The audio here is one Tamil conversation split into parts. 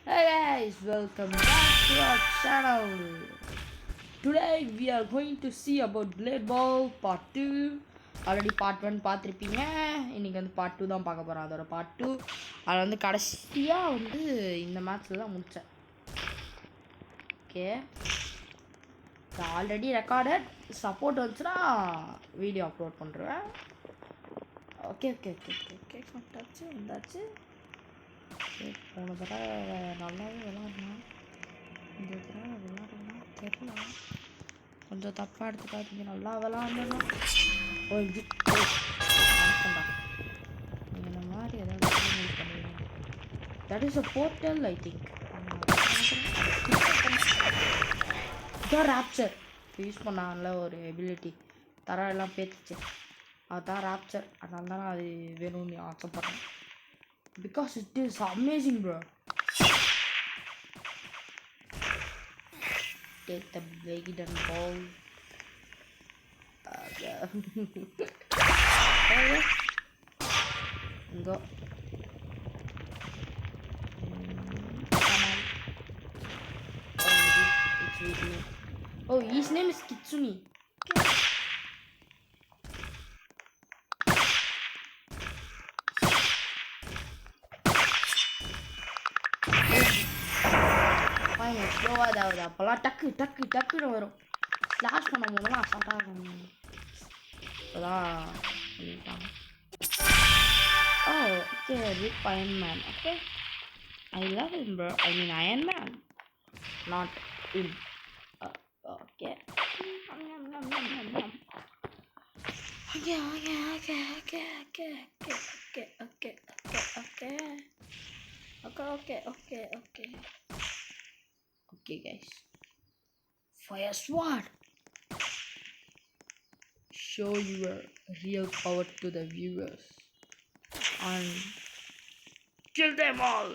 Hey guys, welcome back to our channel. Today we are going to see about Blade Ball Part 2. Already Part 1 பார்த்துருப்பீங்க. இன்னைக்கு வந்து Part 2 தான் பார்க்க போகிறோம். அதோட Part 2 அதில் வந்து கடைசியாக வந்து இந்த மேட்ச்சில் தான் முடித்தேன். Okay, already recorded. சப்போர்ட் வந்துச்சுன்னா வீடியோ அப்லோட் பண்ணுறேன். Okay okay okay okay okay வந்தாச்சு வந்தாச்சு. போன தடவை நல்லாவே விளாட்ணும். இந்த தடவை விளாட்ணும் தெரியல, கொஞ்சம் தப்பாக எடுத்துக்காதீங்க. நல்லா விளாட்ணும். ஓ இது பண்ணா நீங்கள் இந்த மாதிரி ஏதாவது பண்ணுவீங்க. That is a portal I think. இதான் ராப்சர் யூஸ் பண்ணாங்கல்ல, ஒரு எபிலிட்டி தர எல்லாம் பேத்துச்சு. அதுதான் ராப்சர். அதனால தான் அது வேணும்னு ஆசைப்பட்றேன். Because it is amazing, bro. Take the blade and ball. Go. Come on. It's with me. Oh, his name is Kitsune. ஸ்லோவாக இதாகுது. அப்போல்லாம் டக்கு டக்கு டக்குன்னு வரும். ஸ்லாஷ் பண்ண போதெல்லாம் அசால்ட்டாக இருக்கும். இப்போதான் பண்ணிட்டாங்க. Oh okay, rip Iron Man. Okay, I love him bro. I mean Iron Man, not him. Okay okay okay okay okay okay okay okay okay okay okay okay okay. Okay guys, fire sword. Show your real power to the viewers and kill them all.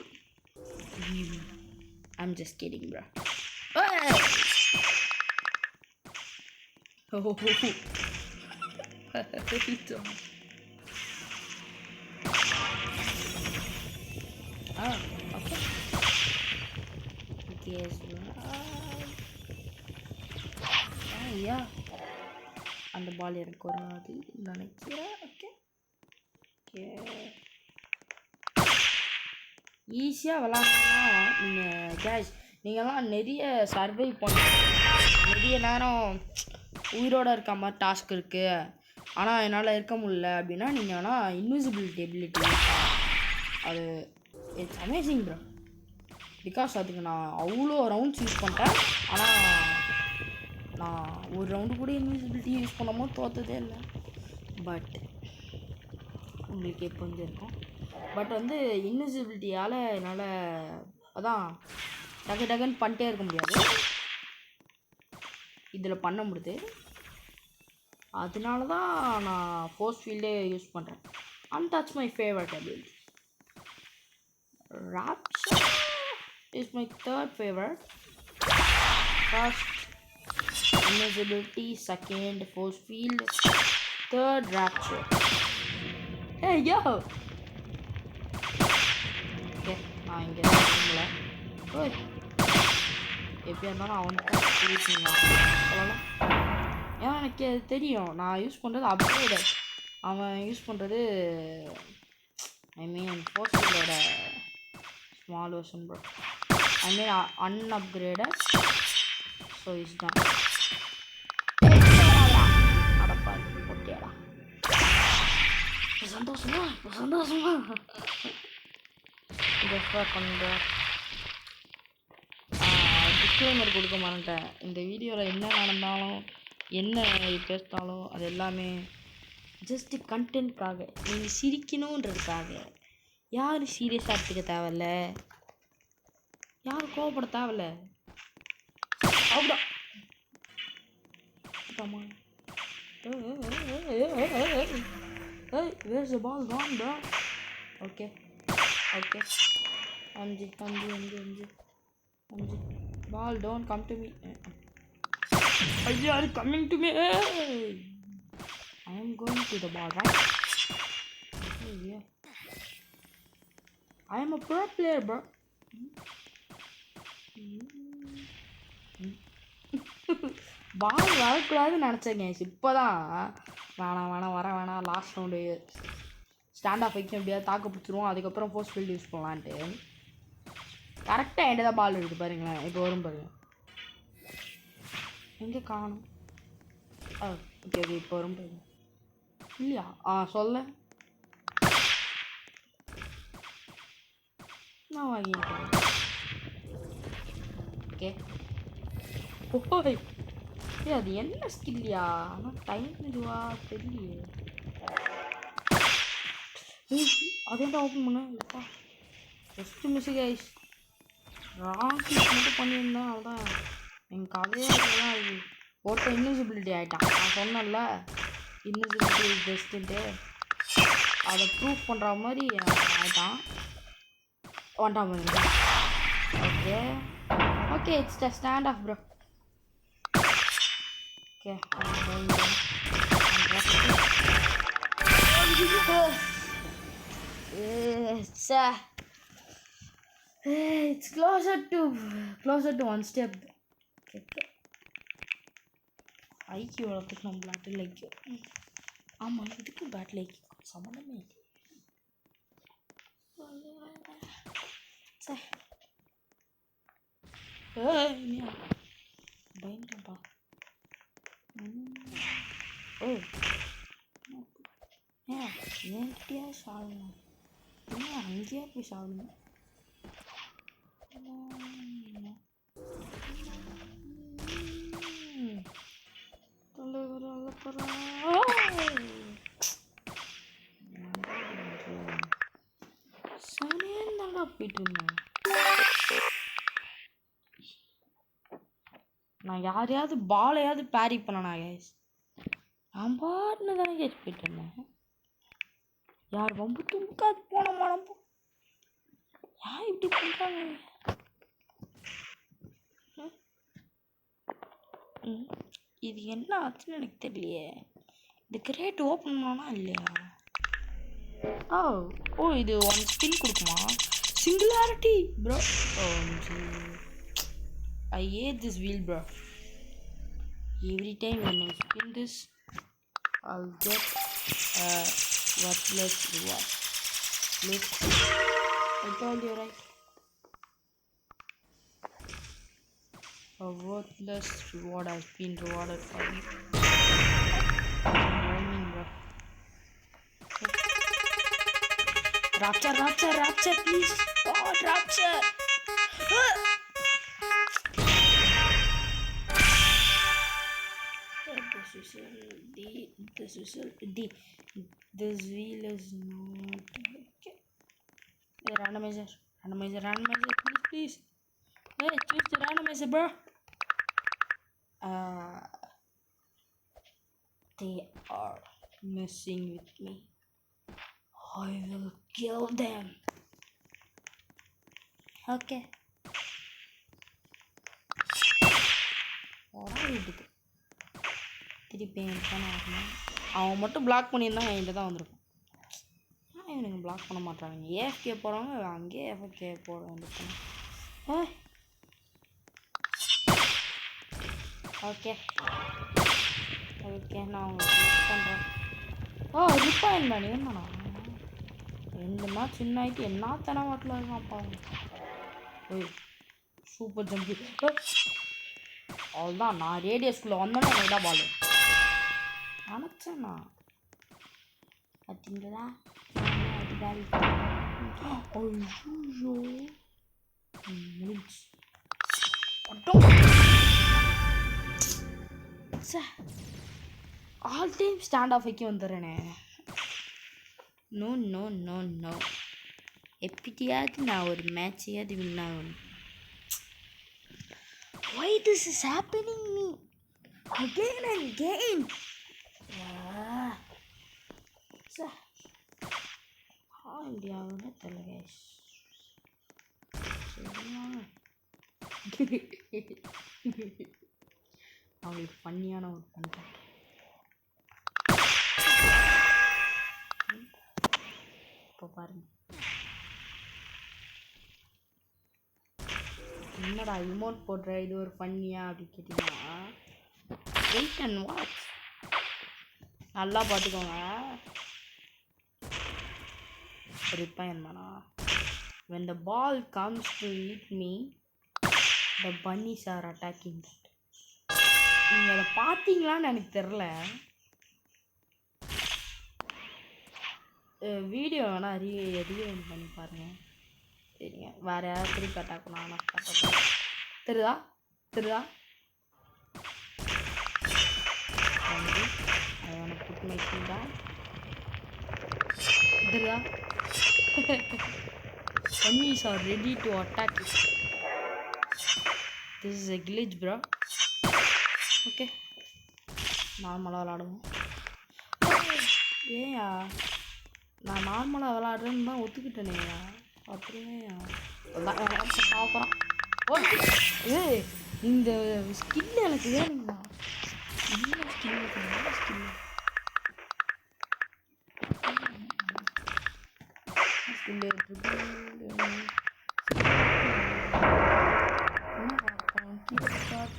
I'm just kidding, bro. Hey! Oh. Ah, okay. Guess what? Yeah. அந்த பால் எனக்கு வராது நினைக்கிறேன். ஓகே ஓகே, ஈஸியாக விளாட்னா நீங்கள் கேஷ் நீங்கள்லாம் நிறைய சர்வை பண்ணுங்க. நிறைய நேரம் உயிரோடு இருக்க மாதிரி டாஸ்க் இருக்குது, ஆனால் என்னால் இருக்க முடியல அப்படின்னா நீங்கள் வேணால் இன்விசிபிலிட்டி எபிலிட்டி, அது இட்ஸ் அமேசிங் ப்ரோ. பிகாஸ் அதுக்கு நான் அவ்வளோ ரவுண்ட்ஸ் யூஸ் பண்ணிட்டேன், ஆனால் நான் ஒரு ரவுண்டு கூட இன்விசிபிலிட்டி யூஸ் பண்ணும்போது தோற்றதே இல்லை. பட் உங்களுக்கு எப்போ வந்து இருக்கும். பட் வந்து இன்விசிபிலிட்டியால் என்னால் அதான் டக்கு டக்குன்னு பண்ணிட்டே இருக்க முடியாது. இதில் பண்ண முடியுது, அதனால தான் நான் ஃபோர்ஸ் ஃபீல்டே யூஸ் பண்ணுறேன். And that's my favourite ability. Rapture is my third favorite. First invisibility, second force field, third rapture. Hey yo. Okay, நான் இங்கே இருக்கல. ஓய், எப்படியா இருந்தாலும் அவனுக்கு சொல்லலாம். ஏன்னா எனக்கு அது தெரியும், நான் யூஸ் பண்ணுறது அப்கிரேடு, அவன் யூஸ் பண்ணுறது ஐ மீன் ஃபோர்ஸ் ஃபீல்டோட small version bro. I mean unupgraded, so it's done. அடப்பாரு போட்டியாடா. சந்தோஷமா சந்தோஷமா ரெஃபர் பண்ணுற டிஸ்க்ளைமர் கொடுக்க மாட்டேன். இந்த வீடியோவில் என்ன நடந்தாலும் என்ன பேசினாலும் அது எல்லாமே ஜஸ்ட்டு கண்டென்ட்காக, நீங்கள் சிரிக்கணுன்றதுக்காக. யாரும் சீரியஸாக எடுத்துக்க தேவையில்ல, யாரும் கோவப்பட தேவையில்ல. அவ்வளோ where's the ball gone, bro? Okay okay, அஞ்சு அஞ்சு அஞ்சு அஞ்சு அஞ்சு. Ball don't come to me. You are coming to me. I am going to the ball, right? Oh yeah, I am a pro player, bro. பால் வரக்கூடாதுன்னு நினச்சேங்க. இப்போதான் வேணாம் லாஸ்ட் ரவுண்டு ஸ்டாண்ட் ஆஃப் வைக்க முடியாது, தாக்கு பிடிச்சிருவோம். அதுக்கப்புறம் ஃபோர்ஸ் ஃபீல்டு யூஸ் பண்ணலான்ட்டு கரெக்டாக என்கிட்ட தான் பால் இருக்குது பாருங்களேன். இப்போ வரும் பாருங்க. எங்கே காணும்? ஓகே இப்போ வரும் பாருங்க. இல்லையா? சொல்ல நான் வாங்கிட்டேன். ஓகே ஓய் அது என்ன ஸ்கில்லையா? ஆனால் டைம் இதுவா தெரியலையே. அதேதான் ஓப்பன் பண்ணப்பா. First miss guys. Wrong click மட்டும் பண்ணியிருந்தேன். அதான் எங்கள் கதையே தான் அது. ஒருத்தர் இன்விசிபிலிட்டி ஆகிட்டான். நான் சொன்னேன்ல இன்விசிபிலிட்டி இஸ் பெஸ்ட்டுன்ட்டு. அதை ப்ரூவ் பண்ணுற மாதிரி ஆகிட்டான். ஒன்றாம் பாருங்க. Okay okay it's the stand off bro. Okay it's closer to one step. ஐக்கிய வளர்த்துக்கு நம்ம பேட்டில் லைக். ஆமாம் இதுக்கு பேட்டில் லைக் சம்மந்தமே பயன்டப்பா. நேர்த்தியா சாகணும். அங்கேயே போய் சாகணும். சனியா போயிட்டு இருந்தேன். நான் யாரையாவது பாலையாவது பேரி பண்ணனா கைஸ்? நான் பாட்டுன்னு தானே கேட்டு போயிட்டு இருந்தேன். யார் ரொம்ப தும்காது போன மனம் யார் இப்படி பண்ணுறாங்க? இது என்ன ஆச்சுன்னு எனக்கு தெரியலையே. இது கிரேட் ஓப்பன் பண்ணா இல்லையா? இது ஒன் ஸ்பின் கொடுக்குமா? Singularity bro. I hate this wheel bro. Every time when I spin this I'll get a worthless reward. Look, I told you right. A worthless reward has been rewarded for me. Rhyming bro. Rapture please. Oh rapture. This wheel is not okay. Randomizer please. Hey, choose the randomizer bro. They are messing with me. I will kill them. Okay. திருப்பி என்கிட்ட வரணும். அவன் மட்டும் பிளாக் பண்ணியிருந்தான் என்கிட்ட தான் வந்திருக்கும். இவனுங்க பிளாக் பண்ண மாட்டாங்க. ஏஎஃப்கே போகிறவங்க அங்கேயே எஃப்கே போட வந்துருக்காங்க. ஓகே நான் உங்களுக்கு மிஸ் பண்ணுறேன். ரிப்பாயின் பண்ணி இருந்தானா 2 மேட்ச் சின்ன ஆகிட்டு என்ன தன வாட்டில் இருக்கான்ப்பா. சூப்பர் ஜம்பு. அவ்வளோதான். நான் ரேடியஸ்குள்ளே வந்தோன்னே எனக்கு தான் பால் நினச்சேண்ணா. பார்த்தீங்களா? ஆல் டைம் ஸ்டாண்ட் ஆஃப் வைக்க வந்துடுறேனே. நோ எப்படியாவது நான் ஒரு மேட்சையாவது வின் ஆகணும். Why this is happening me again and again? இந்தியாவில் தெரியல கைஸ். அவங்களுக்கு ஃபன்னியான ஒரு கண்டென்ட். இப்போ பாருங்க என்னடா இமோட் போடுற இது ஒரு பண்ணியா அப்படி கேட்டீங்கன்னா வெயிட் அண்ட் வாட்ச். நல்லா பார்த்துக்கோங்க. ரிப்பைன் பண்ணா when the ball comes to eat me the bunnies are attacking it. நீங்கள் அதை பார்த்தீங்களான்னு எனக்கு தெரில. வீடியோ வேணால் ரீவைண்ட் பண்ணி பாருங்கள். சரிங்க, வேறு யாராவது திருப்பி அட்டாக் பண்ணாங்கன்னா தெரியுதா தெரியுதா புட் மேக்கிங்கா தெரியுதா? Bunnies are ready to attack it. This is a glitch bro. Okay, நார்மலாக விளாடுவோம். ஏயா நான் நார்மலாக விளாடுறேன்னு தான் ஒத்துக்கிட்டேனேயா. அப்படியே சாப்பிட்றான். ஓகே, இந்த ஸ்கில் எனக்கு வேணுங்களா? என்ன ஸ்கில் ஸ்கில்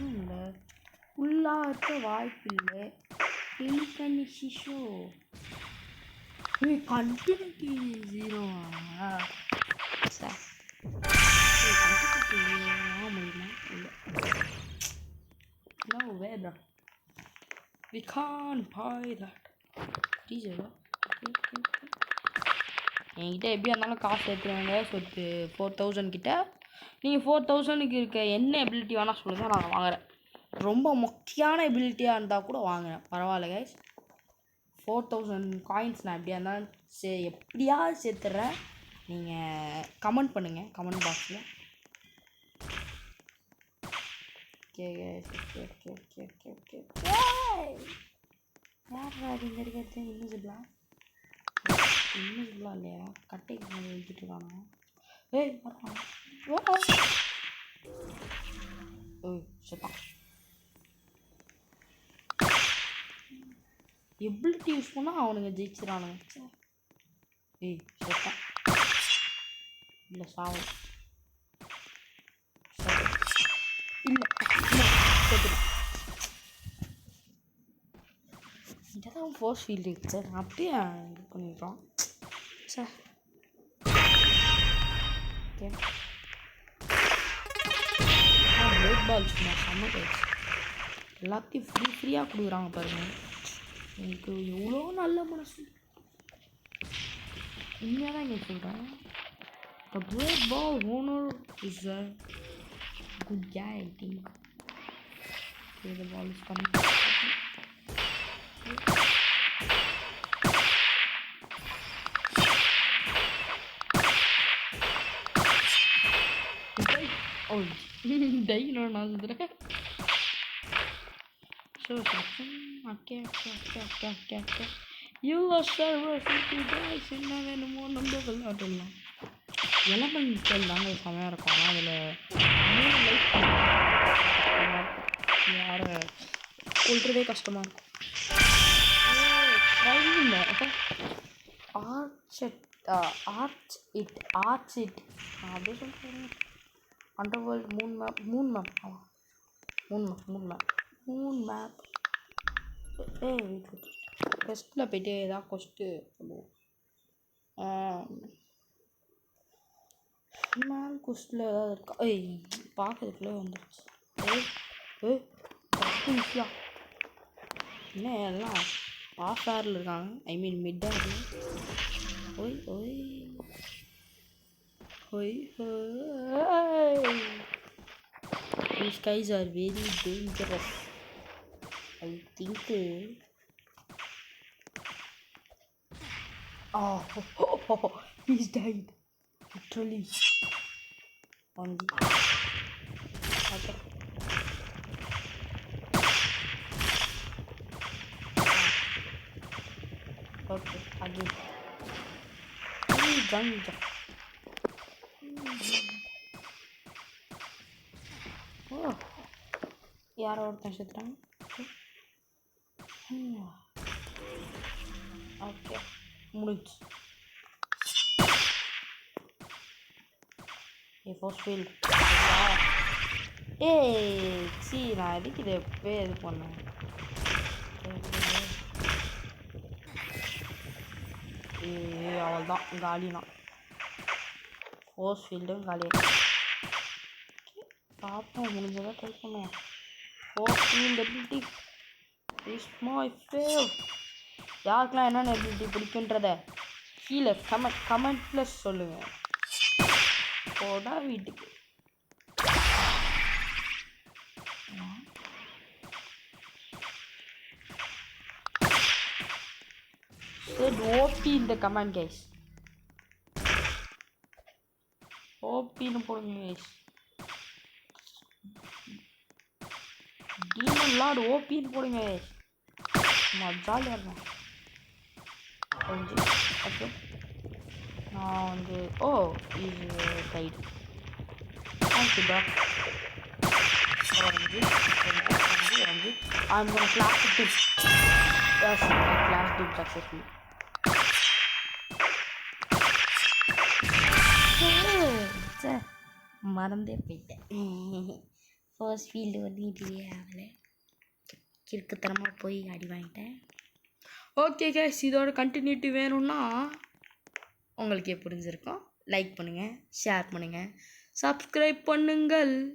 இல்லை, ஃபுல்லாக இருக்க வாய்ப்பில்லை. எலிக்கண்ணி சிஷோ continuity 0 sir. No way bro, we can't buy that. என்கிட்ட எப்படியா இருந்தாலும் காசு எடுத்துருவாங்க. ஸோ 4000 கிட்ட. நீங்கள் 4000க்கு இருக்க என்ன எபிலிட்டி வேணால் சொல்லுங்கள், நான் வாங்குகிறேன். ரொம்ப முக்கியமான எபிலிட்டியாக இருந்தால் கூட வாங்குகிறேன், பரவாயில்ல கைஸ். 4000 காயின்ஸ் நான் எப்படியா இருந்தாலும் எப்படியாவது சேர்த்துட்றேன். நீங்கள் கமெண்ட் பண்ணுங்கள் கமெண்ட் பாக்ஸில். Okay okay okay okay okay okay okay. யாரா அது இங்கே இருக்கிறது? இன்விசிபிளா இல்லையா? கட்டைக்கு மேலே எழுதிட்டு இருக்காங்க. ஏய் செத்தான். எபிலிட்டி யூஸ் பண்ணால் அவனுங்க ஜெயிச்சிடானுங்க. ஏய் செத்தான். இல்லை சாவும் இல்லை செத்துட்டான். இதான் ஃபோர்ஸ் ஃபீல்டு சார். அப்படியே இது பண்ணிடுறோம் சார். ஓகே, பிளேட் பால் சும்மா செம்ம கைஸ். எல்லாத்தையும் ஃப்ரீயாக கொடுக்குறாங்க பாருங்கள். எனக்கு எவ்வளோ நல்ல மனசு. உண்மையாக தான் இங்கே சொல்கிறேன். The blade ball owner is a good guy, I think. Okay, the ball is coming. Oh, die no nazadre. So section. Okay. You are server 50 guys. என்ன வேணுமோ நம்ம விளையாடலாம். எலமெண்டல் தாங்க செமையாக இருக்கும். ஆனால் அதில் 3 லைஃப் யாரை கொள்றதே கஷ்டமாக இருக்கும். ஆர்ச் இட் அப்படியே சொல்கிறேன். Underworld Moon map. கொஸ்ட்டில் போய்ட்டு ஏதாவது கொஸ்ட்டு சொல்லுவோம். மேல் கொஸ்ட்டில் ஏதாவது இருக்கா? பார்க்கறதுக்குள்ளே வந்துடுச்சு. ஈஸியாக என்ன எல்லாம் ஆஃப் ஏரில் இருக்காங்க. ஐ மீன் மிட் ஏரில். These guys are very dangerous. I think. He's died. Literally. Okay. Okay, again. Ganja. யாரோ ஒருத்தன் செத்துறாங்க. ஓகே முடிச்சு. ஃபோர்ஸ் ஃபீல்ட் ஏய் சி நான் எதுக்கு இதை எப்போ இது பண்ணேன் அவள் தான் காலினா ஃபோர்ஸ் ஃபீல்டும் காலி பார்ப்போம் முடிஞ்சதாக ட்ரை பண்ணுவோம் force field ability is my fave யாருக்கெல்லாம் என்னென்ன எபிலிட்டி பிடிக்குன்றத கீழே கமெண்ட்டில் சொல்லுங்கள் போடா வீட்டுக்கு said OP in the comment guys OP னு போடுங்க guys Demon Lord OP னு போடுங்க guys ஜாலியாக இருக்கும் ஓகே நான் வந்து ஓ இது டைட் தேங்க்யூ டாக் I'm gonna class it too yes class did successfully மறந்தே போயிட்டேன் ஃபர்ஸ்ட் ஃபீல்டு வந்து இதுவே ஆகலை கிறுக்குத்தனமாக போய் அடி வாங்கிட்டேன் ஓகே கேஸ் இதோட கண்டினியூட்டி வேணும்னா உங்களுக்கே புரிஞ்சிருக்கும் லைக் பண்ணுங்கள் ஷேர் பண்ணுங்கள் சப்ஸ்கிரைப் பண்ணுங்கள்